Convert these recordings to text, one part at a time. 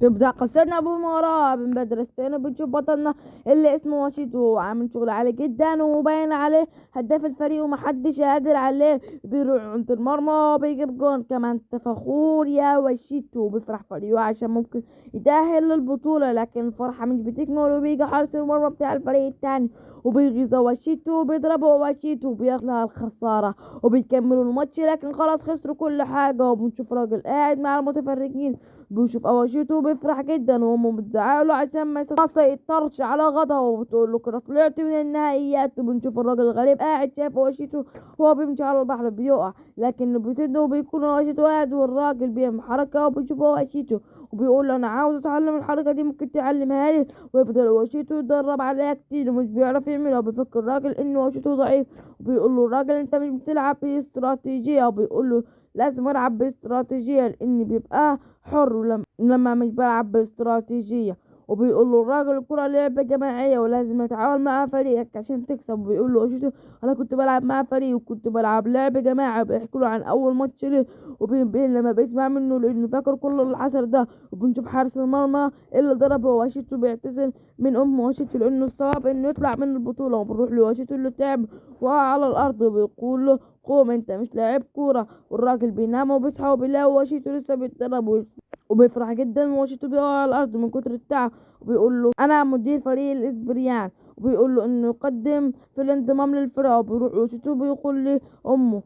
تبدأ قصتنا بمغامرة من مدرستين، وبنشوف بطلنا اللي اسمه وشيد، وهو عامل شغل عالي جدا وباين عليه هداف الفريق ومحدش قادر عليه. بيروح عند المرمى وبيجيب جون كمان. انت فخور يا وشيتو، وبيفرح فريقه عشان ممكن يتأهل للبطولة، لكن الفرحة مش بتكمل وبيجي حارس المرمى بتاع الفريق التاني وبيغيظ وشيتو وبيضربه وشيتو وبياخدها الخسارة وبيكملوا الماتش، لكن خلاص خسروا كل حاجة. وبنشوف راجل قاعد مع المتفرجين بيشوف اواشيته وبيفرح جدا، وامه بتزعقله عشان ما يسيطرش على غضبه وبتقول له كده طلعت من النهائيات. وبنشوف الراجل الغريب قاعد شايف اواشيته وهو بيمشي على البحر بيقع، لكنه بيسده وبيكون اواشيته قاعد والراجل بيعمل حركه وبيشوف اواشيته وبيقول له انا عاوز اتعلم الحركه دي، ممكن تعلمها لي؟ ويفضل اواشيته يتدرب عليها كتير ومش بيعرف يعملها، وبيفكر الراجل انه اواشيته ضعيف وبيقول له الراجل انت مش بتلعب باستراتيجيه، وبيقول له لازم العب باستراتيجيه لاني بيبقى حر لما مش بلعب باستراتيجية. وبيقول له الراجل الكرة لعبة جماعية ولازم تتعاون مع فريقك عشان تكسب. وبيقول له شوف انا كنت بلعب مع فريق وكنت بلعب لعب جماعي. بيحكوا له عن اول ماتش ليه وبين لما بيسمع منه لانه فاكر كل اللي حصل ده. وبنشوف حارس المرمى اللي ضربه واشيتو بيعتذر من واشيتو لانه الصواب انه يطلع من البطولة. وبنروح لواشيتو اللي تعب وقع على الارض وبيقول له قوم انت مش لاعب كورة. والراجل بينام وبيصحى وبيلاقي واشيتو لسه بيتدرب وبيفرح جدا وشيتو بيقع على الارض من كتر التعب. وبيقول له انا مدير فريق الاسبريان، وبيقول له انه يقدم في الانضمام للفرقه. وبيروح وشيتو بيقول لي امه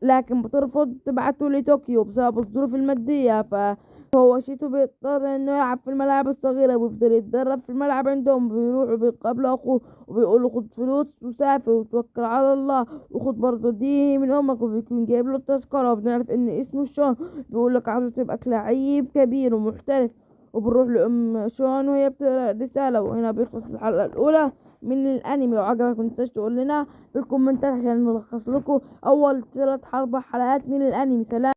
لكن بترفض تبعته لطوكيو بسبب الظروف الماديه. فهو شيتو بيضطر انه يلعب في الملاعب الصغيره وبيفضل يتدرب في الملعب عندهم. بيروح وبيقابل اخوه وبيقول له خد فلوس وسافر وتوكل على الله وخد برضه دي من امك، وبيكون جايب له التذكره. وبنعرف ان اسمه شون. بيقول لك عاوز تبقى لعيب كبير ومحترف. وبنروح لأم شون وهي بتقرأ رسالة. وهنا بيخلص الحلقة الأولى من الأنمي. لو عجبك متنساش تقول لنا في الكومنتات عشان نلخص لكم أول 3 4 حلقات من الأنمي. سلام.